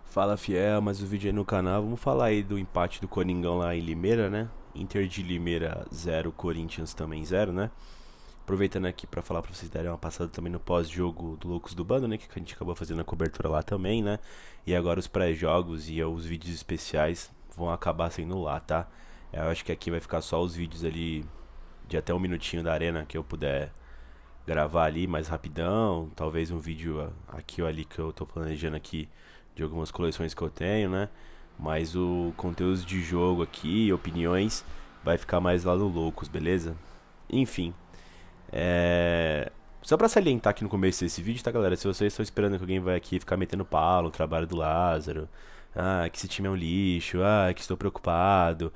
Fala fiel, mais um vídeo aí no canal. Vamos falar aí do empate do Coringão lá em Limeira, né? Inter de Limeira 0, Corinthians também 0, né? Aproveitando aqui pra falar pra vocês darem uma passada também no pós-jogo do Loucos do Bando, né? Que a gente acabou fazendo a cobertura lá também, né? E agora os pré-jogos e os vídeos especiais vão acabar sendo lá, tá? Eu acho que aqui vai ficar só os vídeos ali de até um minutinho da arena que eu puder gravar ali mais rapidão, talvez um vídeo aqui ou ali que eu tô planejando aqui de algumas coleções que eu tenho, né? Mas o conteúdo de jogo aqui, opiniões, vai ficar mais lá no Loucos, beleza? Enfim, só pra salientar aqui no começo desse vídeo, tá, galera? Se vocês estão esperando que alguém vai aqui ficar metendo pau no trabalho do Lázaro, que esse time é um lixo, que estou preocupado,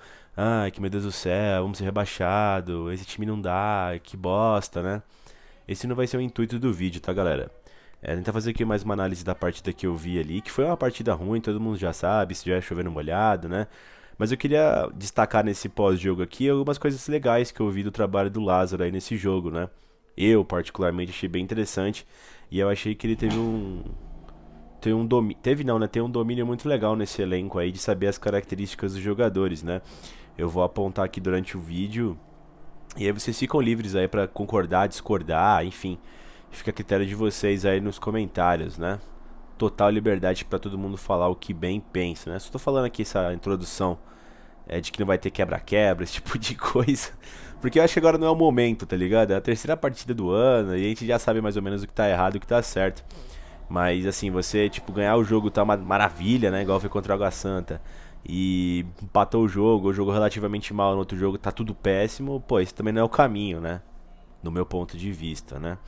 que meu Deus do céu, vamos ser rebaixado, esse time não dá, que bosta, né? Esse não vai ser o intuito do vídeo, tá, galera? Tentar fazer aqui mais uma análise da partida que eu vi ali, que foi uma partida ruim, todo mundo já sabe, se já é chovendo molhado, né? Mas eu queria destacar nesse pós-jogo aqui algumas coisas legais que eu vi do trabalho do Lázaro aí nesse jogo, né? Eu, particularmente, achei bem interessante e eu achei que ele teve não, né? Tem um domínio muito legal nesse elenco aí de saber as características dos jogadores, né? Eu vou apontar aqui durante o vídeo e aí vocês ficam livres aí pra concordar, discordar, enfim. Fica a critério de vocês aí nos comentários, né? Total liberdade pra todo mundo falar o que bem pensa, né? Só tô falando aqui essa introdução de que não vai ter quebra-quebra, esse tipo de coisa. Porque eu acho que agora não é o momento, tá ligado? É a terceira partida do ano e a gente já sabe mais ou menos o que tá errado e o que tá certo. Mas assim, você, tipo, ganhar o jogo tá uma maravilha, né? Igual foi contra o Água Santa. E empatou o jogo, ou jogou relativamente mal no outro jogo, tá tudo péssimo. Pô, esse também não é o caminho, né? No meu ponto de vista, né?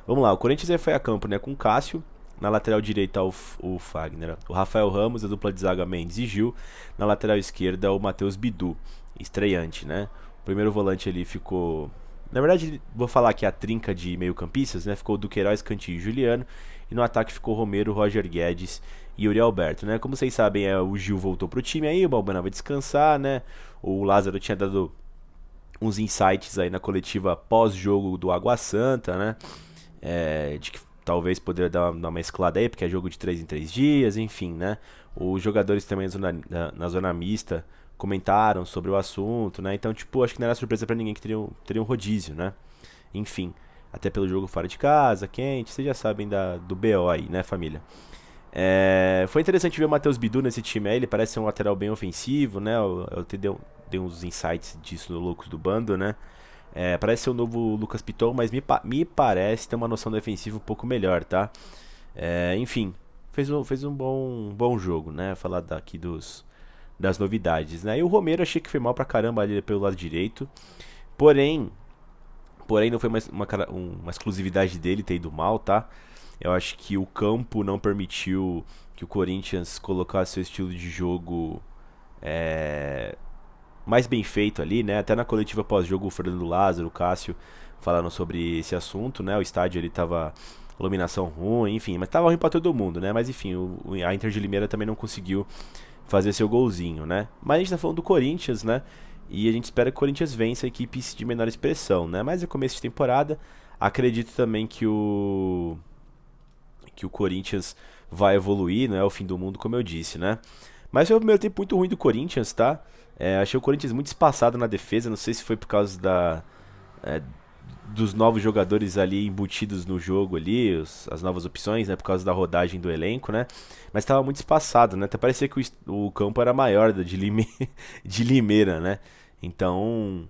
Vamos lá, o Corinthians aí foi a campo, né? Com o Cássio. Na lateral direita, o Fagner. O Rafael Ramos, a dupla de zaga Mendes e Gil. Na lateral esquerda, o Matheus Bidu, estreante, né? O primeiro volante ali ficou. Na verdade, vou falar aqui a trinca de meio-campistas, né? Ficou o Duqueiroz, Cantinho e Juliano. E no ataque ficou Romero, Roger Guedes e Yuri Alberto, né? Como vocês sabem, o Gil voltou pro time aí, o Balbana vai descansar, né? O Lázaro tinha dado uns insights aí na coletiva pós-jogo do Água Santa, né? De que talvez poderia dar uma mesclada aí, porque é jogo de 3 em 3 dias, enfim, né? Os jogadores também na zona mista comentaram sobre o assunto, né? Então, tipo, acho que não era surpresa pra ninguém que teria um rodízio, né? Enfim, até pelo jogo fora de casa, quente, vocês já sabem do BO aí, né, família? Foi interessante ver o Matheus Bidu nesse time aí, ele parece ser um lateral bem ofensivo, né? Eu dei uns insights disso no Loucos do Bando, né? Parece ser o novo Lucas Piton, mas me parece ter uma noção defensiva um pouco melhor, tá? Enfim, fez um bom jogo, né? Falar daqui das novidades, né? E o Romero achei que foi mal pra caramba ali pelo lado direito. Porém, não foi uma exclusividade dele ter ido mal, tá? Eu acho que o campo não permitiu que o Corinthians colocasse seu estilo de jogo mais bem feito ali, né? Até na coletiva pós-jogo, o Fernando Lázaro, o Cássio falaram sobre esse assunto, né? O estádio ele tava iluminação ruim, enfim, mas tava ruim pra todo mundo, né? Mas enfim, a Inter de Limeira também não conseguiu fazer seu golzinho, né? Mas a gente tá falando do Corinthians, né? E a gente espera que o Corinthians vença equipes de menor expressão, né? Mas é começo de temporada, acredito também que o Corinthians vai evoluir, não é o fim do mundo, como eu disse, né? Mas foi o primeiro tempo muito ruim do Corinthians, tá? Achei o Corinthians muito espaçado na defesa, não sei se foi por causa é, dos novos jogadores ali embutidos no jogo ali, as novas opções, né? Por causa da rodagem do elenco, né? Mas estava muito espaçado, né? Até parecia que o campo era maior de Limeira, né? Então,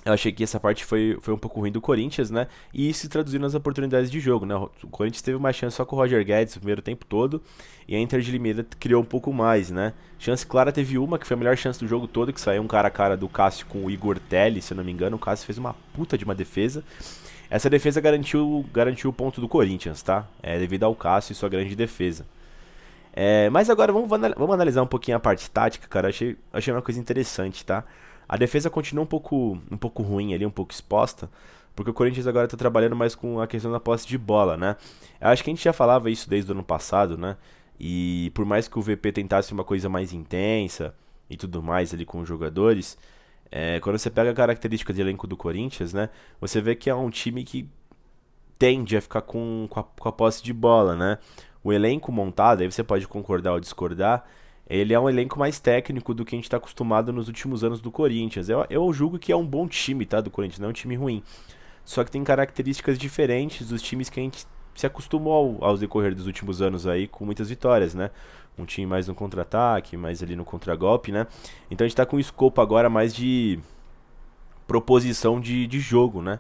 eu achei que essa parte foi um pouco ruim do Corinthians, né? E isso se traduziu nas oportunidades de jogo, né? O Corinthians teve uma chance só com o Roger Guedes o primeiro tempo todo. E a Inter de Limeira criou um pouco mais, né? Chance clara teve uma, que foi a melhor chance do jogo todo, que saiu um cara a cara do Cássio com o Igor Telly, se eu não me engano. O Cássio fez uma puta de uma defesa. Essa defesa garantiu o ponto do Corinthians, tá? Devido ao Cássio e sua grande defesa. Mas agora vamos analisar um pouquinho a parte tática, cara. Achei uma coisa interessante, tá? A defesa continua um pouco ruim ali, um pouco exposta, porque o Corinthians agora tá trabalhando mais com a questão da posse de bola, né? Eu acho que a gente já falava isso desde o ano passado, né? E por mais que o VP tentasse uma coisa mais intensa e tudo mais ali com os jogadores, quando você pega a característica de elenco do Corinthians, né? Você vê que é um time que tende a ficar com a posse de bola, né? o elenco montado, aí você pode concordar ou discordar, ele é um elenco mais técnico do que a gente está acostumado nos últimos anos do Corinthians. Eu julgo que é um bom time, tá, do Corinthians, não é um time ruim. Só que tem características diferentes dos times que a gente se acostumou ao decorrer dos últimos anos aí, com muitas vitórias, né? Um time mais no contra-ataque, mais ali no contragolpe, né? Então a gente tá com um escopo agora mais de proposição de jogo, né?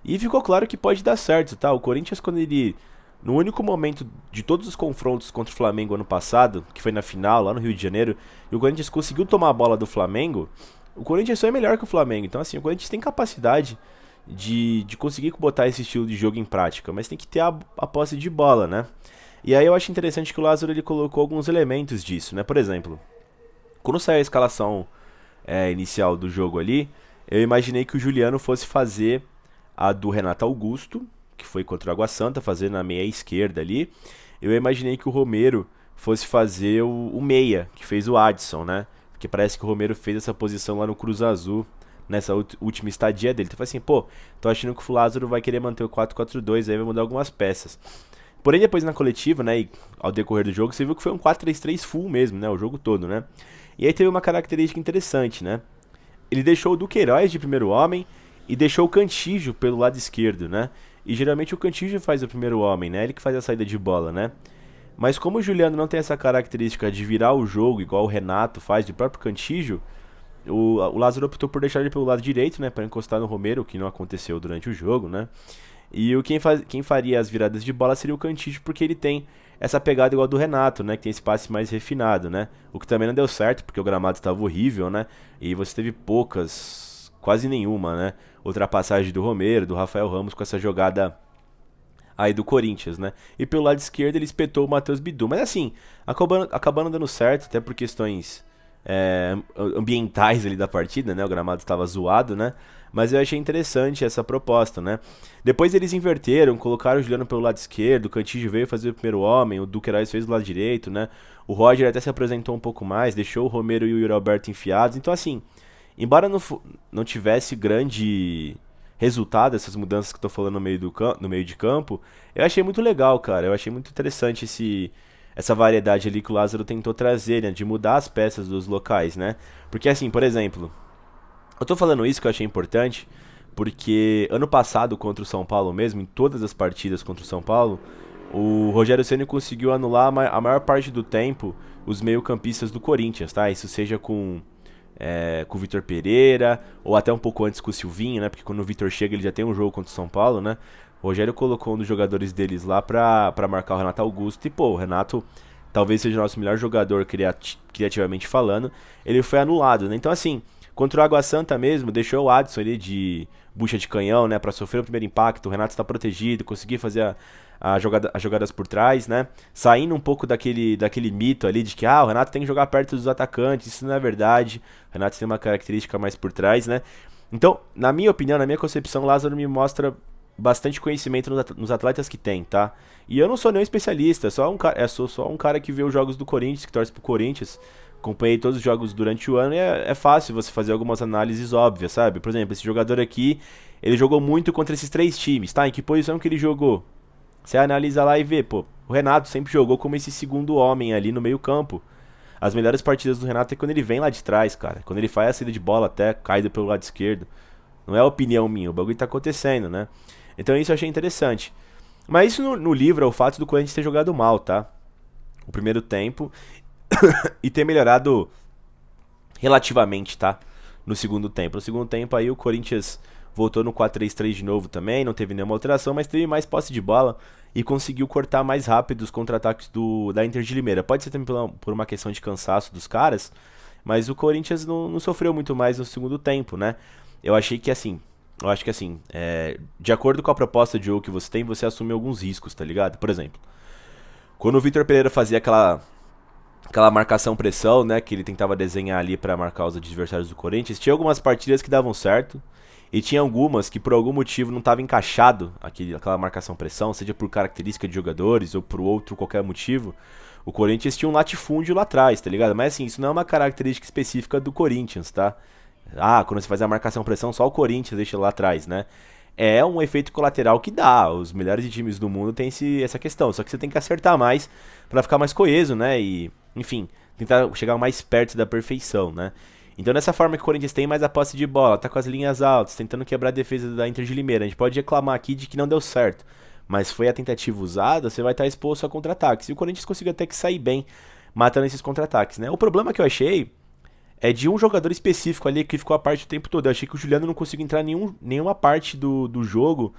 E ficou claro que pode dar certo, tá? O Corinthians, quando ele. No único momento de todos os confrontos contra o Flamengo ano passado, que foi na final, lá no Rio de Janeiro, e o Corinthians conseguiu tomar a bola do Flamengo, o Corinthians só é melhor que o Flamengo. Então, assim, o Corinthians tem capacidade de conseguir botar esse estilo de jogo em prática, mas tem que ter a posse de bola, né? E aí eu acho interessante que o Lázaro ele colocou alguns elementos disso, né? Por exemplo, quando saiu a escalação inicial do jogo ali, eu imaginei que o Juliano fosse fazer a do Renato Augusto, que foi contra o Água Santa, fazer na meia esquerda ali. Eu imaginei que o Romero fosse fazer o meia, que fez o Adson, né? Porque parece que o Romero fez essa posição lá no Cruz Azul, nessa última estadia dele. Então eu falei assim, pô, tô achando que o Lázaro vai querer manter o 4-4-2, aí vai mudar algumas peças. Porém, depois na coletiva, né, e ao decorrer do jogo, você viu que foi um 4-3-3 full mesmo, né, o jogo todo, né? E aí teve uma característica interessante, né? Ele deixou o Duqueiroz de primeiro homem e deixou o Cantígio pelo lado esquerdo, né? E geralmente o Cantígio faz o primeiro homem, né? Ele que faz a saída de bola, né? Mas como o Juliano não tem essa característica de virar o jogo, igual o Renato faz de próprio Cantígio, o Lázaro optou por deixar ele pelo lado direito, né? Para encostar no Romero, o que não aconteceu durante o jogo, né? E quem faria as viradas de bola seria o Cantígio, porque ele tem essa pegada igual a do Renato, né? Que tem esse passe mais refinado, né? O que também não deu certo, porque o gramado estava horrível, né? E você teve poucas, quase nenhuma, né? Ultrapassagem do Romero, do Rafael Ramos com essa jogada aí do Corinthians, né? E pelo lado esquerdo ele espetou o Matheus Bidu. Mas assim, acabando dando certo, até por questões ambientais ali da partida, né? O gramado estava zoado, né? Mas eu achei interessante essa proposta, né? Depois eles inverteram, colocaram o Juliano pelo lado esquerdo, o Cantígio veio fazer o primeiro homem, o Duqueiroz fez do lado direito, né? O Roger até se apresentou um pouco mais, deixou o Romero e o Yuri Alberto enfiados. Então assim, embora não tivesse grande resultado essas mudanças que eu tô falando no meio de campo, eu achei muito legal, cara. Eu achei muito interessante essa variedade ali que o Lázaro tentou trazer, né? De mudar as peças dos locais, né? Porque assim, por exemplo, eu tô falando isso que eu achei importante, porque ano passado contra o São Paulo mesmo, em todas as partidas contra o São Paulo, o Rogério Ceni conseguiu anular a maior parte do tempo os meio-campistas do Corinthians, tá? Isso seja com o Vitor Pereira, ou até um pouco antes com o Silvinho, né? Porque quando o Vitor chega ele já tem um jogo contra o São Paulo, né? O Rogério colocou um dos jogadores deles lá pra marcar o Renato Augusto. E pô, o Renato talvez seja o nosso melhor jogador criativamente falando. Ele foi anulado, né? Então assim, contra o Água Santa mesmo, deixou o Adson ali de bucha de canhão, né? Pra sofrer o primeiro impacto. O Renato está protegido, conseguir fazer as jogadas por trás, né? Saindo um pouco daquele mito ali de que o Renato tem que jogar perto dos atacantes. Isso não é verdade. O Renato tem uma característica mais por trás, né? Então, na minha opinião, na minha concepção, o Lázaro me mostra bastante conhecimento nos atletas que tem, tá? E eu não sou nenhum especialista, sou só um cara que vê os jogos do Corinthians, que torce pro Corinthians. Acompanhei todos os jogos durante o ano e é fácil você fazer algumas análises óbvias, sabe? Por exemplo, esse jogador aqui, ele jogou muito contra esses três times, tá? Em que posição que ele jogou? Você analisa lá e vê, pô, o Renato sempre jogou como esse segundo homem ali no meio campo. As melhores partidas do Renato é quando ele vem lá de trás, cara. Quando ele faz a saída de bola até, caído pelo lado esquerdo. Não é opinião minha, o bagulho tá acontecendo, né? Então isso eu achei interessante. Mas isso no livro é o fato do Corinthians ter jogado mal, tá? O primeiro tempo e ter melhorado relativamente, tá? No segundo tempo. No segundo tempo aí o Corinthians voltou no 4-3-3 de novo também, não teve nenhuma alteração, mas teve mais posse de bola e conseguiu cortar mais rápido os contra-ataques da Inter de Limeira. Pode ser também por uma questão de cansaço dos caras, mas o Corinthians não sofreu muito mais no segundo tempo, né? Eu acho que assim, de acordo com a proposta de jogo que você tem, você assume alguns riscos, tá ligado? Por exemplo, quando o Vitor Pereira fazia aquela marcação-pressão, né, que ele tentava desenhar ali pra marcar os adversários do Corinthians, tinha algumas partidas que davam certo, e tinha algumas que por algum motivo não estava encaixado aquela marcação-pressão, seja por característica de jogadores ou por outro qualquer motivo. O Corinthians tinha um latifúndio lá atrás, tá ligado? Mas assim, isso não é uma característica específica do Corinthians, tá? Quando você faz a marcação-pressão, só o Corinthians deixa lá atrás, né? é um efeito colateral que dá. Os melhores times do mundo têm essa questão. Só que você tem que acertar mais pra ficar mais coeso, né? E, enfim, tentar chegar mais perto da perfeição, né? Então, dessa forma que o Corinthians tem mais a posse de bola, tá com as linhas altas, tentando quebrar a defesa da Inter de Limeira. A gente pode reclamar aqui de que não deu certo, mas foi a tentativa usada, você vai estar exposto a contra-ataques. E o Corinthians conseguiu até que sair bem matando esses contra-ataques, né? O problema que eu achei é de um jogador específico ali que ficou a parte o tempo todo. Eu achei que o Juliano não conseguiu entrar em nenhuma parte do jogo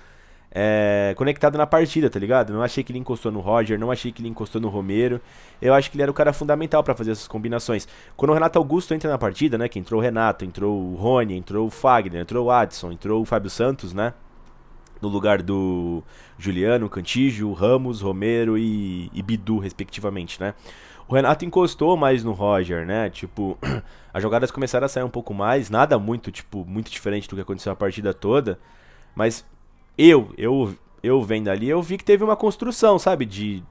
conectado na partida, tá ligado? Não achei que ele encostou no Roger, não achei que ele encostou no Romero. Eu acho que ele era o cara fundamental pra fazer essas combinações. Quando o Renato Augusto entra na partida, né? Que entrou o Renato, entrou o Rony, entrou o Fagner, entrou o Adson, entrou o Fábio Santos, né? No lugar do Juliano, Cantígio, Ramos, Romero e Bidu, respectivamente, né? O Renato encostou mais no Roger, né? Tipo, as jogadas começaram a sair um pouco mais, nada muito, tipo, muito diferente do que aconteceu a partida toda, mas eu vendo ali, eu vi que teve uma construção, sabe, de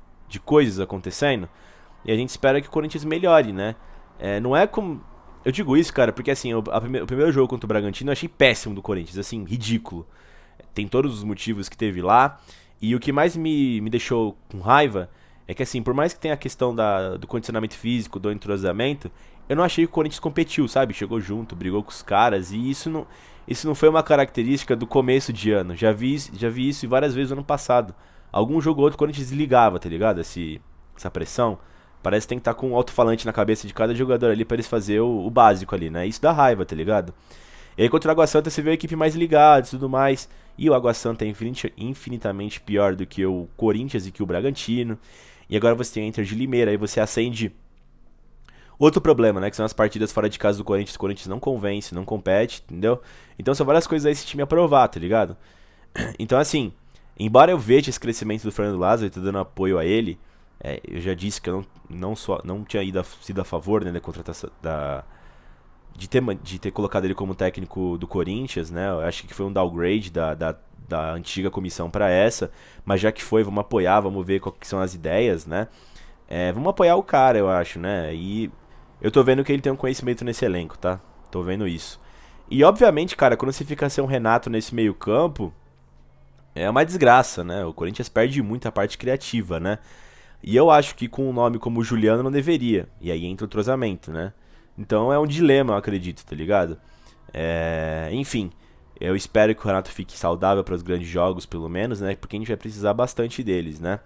coisas acontecendo, e a gente espera que o Corinthians melhore, né? Não é como... Eu digo isso, cara, porque assim, o primeiro jogo contra o Bragantino eu achei péssimo do Corinthians, assim, ridículo. Tem todos os motivos que teve lá, e o que mais me deixou com raiva é que, assim, por mais que tenha a questão do condicionamento físico, do entrosamento, eu não achei que o Corinthians competiu, sabe? Chegou junto, brigou com os caras, e isso não foi uma característica do começo de ano. Já vi isso várias vezes no ano passado. Algum jogo ou outro o Corinthians desligava, tá ligado? Essa pressão. Parece que tem que estar com um alto-falante na cabeça de cada jogador ali pra eles fazer o básico ali, né? Isso dá raiva, tá ligado? E aí contra o Água Santa você vê a equipe mais ligada e tudo mais. E o Água Santa é infinitamente pior do que o Corinthians e que o Bragantino. E agora você tem a Inter de Limeira, aí você acende outro problema, né? Que são as partidas fora de casa do Corinthians. O Corinthians não convence, não compete, entendeu? Então são várias coisas aí esse time aprovar, tá ligado? Então assim, embora eu veja esse crescimento do Fernando Lázaro e tô dando apoio a ele, eu já disse que eu não tinha sido a favor, né, da contratação de ter colocado ele como técnico do Corinthians, né? Eu acho que foi um downgrade da antiga comissão para essa, mas já que foi, vamos apoiar, vamos ver quais que são as ideias, né? Vamos apoiar o cara, eu acho, né? E eu tô vendo que ele tem um conhecimento nesse elenco, tá? Tô vendo isso. E obviamente, cara, quando você fica sem um Renato nesse meio campo, é uma desgraça, né? O Corinthians perde muito a parte criativa, né? E eu acho que com um nome como o Juliano não deveria. E aí entra o entrosamento, né? Então é um dilema, eu acredito, tá ligado? Enfim, eu espero que o Renato fique saudável para os grandes jogos, pelo menos, né? Porque a gente vai precisar bastante deles, né?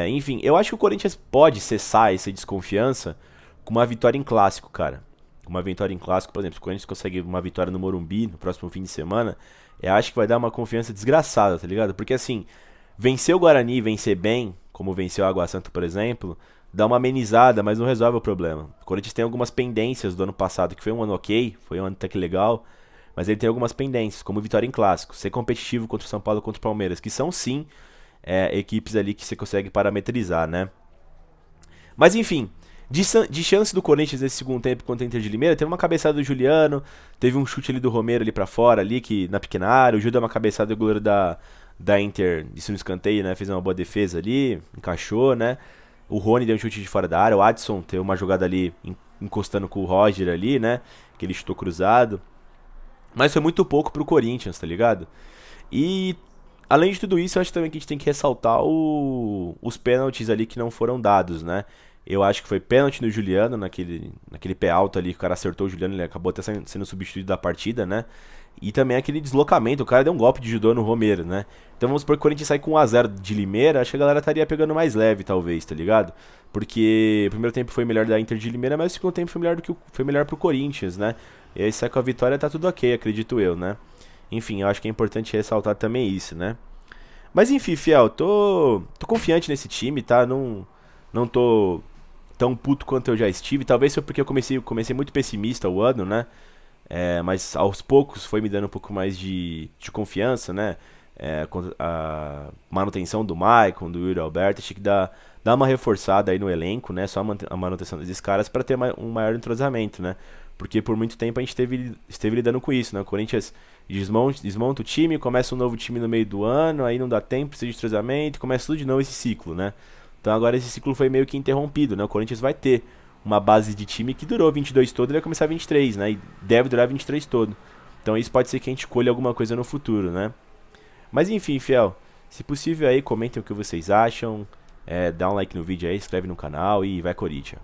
Enfim, eu acho que o Corinthians pode cessar essa desconfiança com uma vitória em clássico, cara. Uma vitória em clássico, por exemplo, se o Corinthians consegue uma vitória no Morumbi no próximo fim de semana, eu acho que vai dar uma confiança desgraçada, tá ligado? Porque assim, vencer o Guarani, vencer bem, como venceu a Água Santa, por exemplo, dá uma amenizada, mas não resolve o problema. O Corinthians tem algumas pendências do ano passado, que foi um ano ok, foi um ano até que legal, mas ele tem algumas pendências, como vitória em clássico, ser competitivo contra o São Paulo, contra o Palmeiras, que são sim equipes ali que você consegue parametrizar, né? Mas enfim, de chance do Corinthians nesse segundo tempo contra a Inter de Limeira, teve uma cabeçada do Juliano, teve um chute ali do Romero ali pra fora, ali, que na pequena área, o Gil deu uma cabeçada do goleiro da Inter, isso no escanteio, né? Fez uma boa defesa ali, encaixou, né? O Rony deu um chute de fora da área, o Adson teve uma jogada ali encostando com o Roger ali, né? Que ele chutou cruzado. Mas foi muito pouco pro Corinthians, tá ligado? E além de tudo isso, eu acho também que a gente tem que ressaltar os pênaltis ali que não foram dados, né? Eu acho que foi pênalti no Juliano, naquele pé alto ali, que o cara acertou o Juliano, ele acabou até sendo substituído da partida, né? E também aquele deslocamento, o cara deu um golpe de judô no Romero, né? Então vamos supor que quando a gente sai com 1x0 de Limeira, acho que a galera estaria pegando mais leve, talvez, tá ligado? Porque o primeiro tempo foi melhor da Inter de Limeira, mas o segundo tempo foi melhor pro Corinthians, né? E aí sai com a vitória, tá tudo ok, acredito eu, né? Enfim, eu acho que é importante ressaltar também isso, né? Mas enfim, fiel, tô confiante nesse time, tá? Não tô tão puto quanto eu já estive. Talvez foi porque eu comecei muito pessimista o ano, né? Mas aos poucos foi me dando um pouco mais de confiança, né? Com a manutenção do Maicon, do Yuri Alberto, achei que dá uma reforçada aí no elenco, né? Só a manutenção desses caras para ter um maior entrosamento, né? Porque por muito tempo a gente esteve lidando com isso, né? O Corinthians desmonta o time, começa um novo time no meio do ano, aí não dá tempo, precisa de entrosamento, começa tudo de novo esse ciclo, né? Então agora esse ciclo foi meio que interrompido, né? O Corinthians vai ter uma base de time que durou 22 todo e vai começar 23, né? E deve durar 23 todo. Então isso pode ser que a gente colha alguma coisa no futuro, né? Mas enfim, fiel, se possível aí, comentem o que vocês acham, dá um like no vídeo aí, inscreve no canal e vai Corinthians.